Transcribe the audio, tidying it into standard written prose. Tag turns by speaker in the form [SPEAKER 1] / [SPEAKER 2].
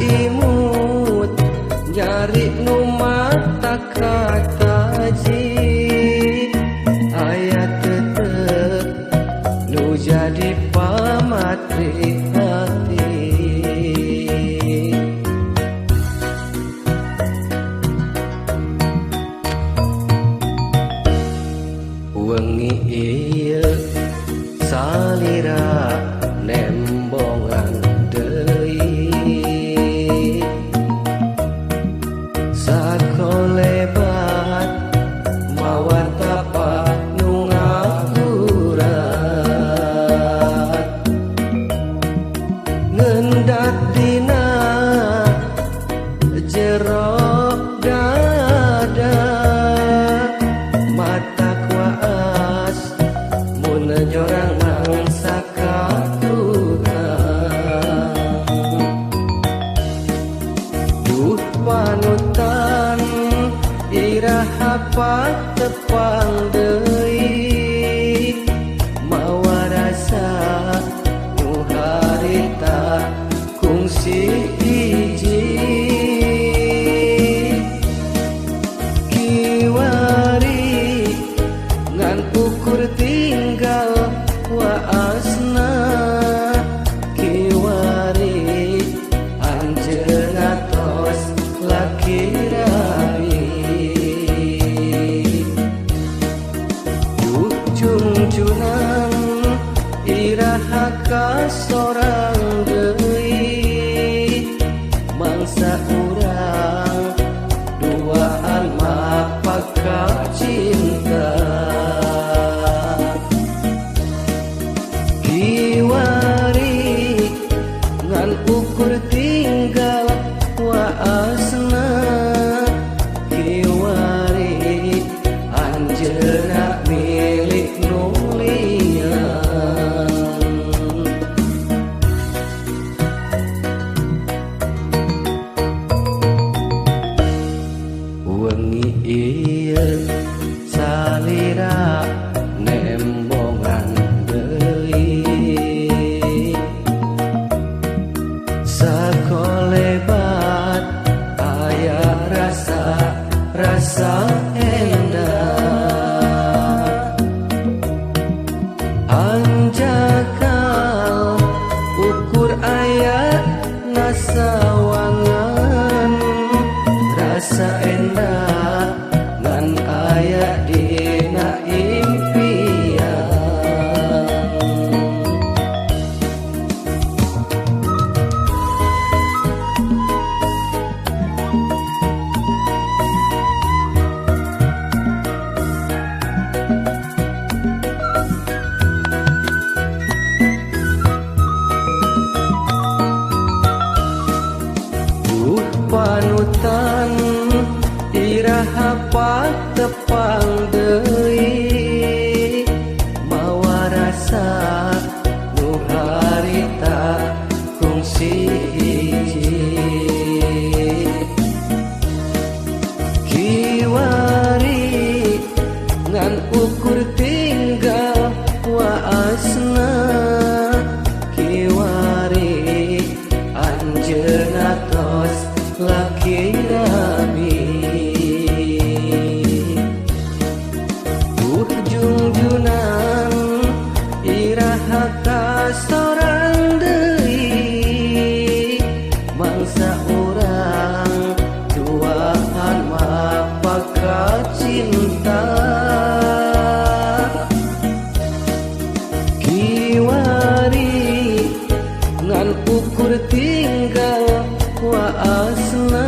[SPEAKER 1] imut nyari nu mata kataji ayat tetep nu jadi pamatri hati wengi ieu salira nembongan deui sakolebat mawa tapak nu ngagurat ngendak dina jero dada mata kuas mun nyorang mangsa panutan iraha tepang deui mawa rasa nu harita kungsi hiji kiwari ngan ukur tinggal waasna kiwari anjeun atos laki rabi junjunan iraha kasorang deui mangsa urang duaan mapaka cinta kiwari ngan ukur tinggal waasna kiwari anjeunna milik nulian wengi ieu salira nembongan deui sakolebat aya rasa endah anjakal ukur aya nasawangan rasa endah ngan aya dina impian panutan iraha tepang deui mawa rasa nu harita kungsi hiji kiwari ngan ukur tinggal waasna kiwari anjeun atos laki rabi junjunan iraha kasorang deui mangsa urang duaan mapaka cinta kiwari ngan ukur tinggal waasna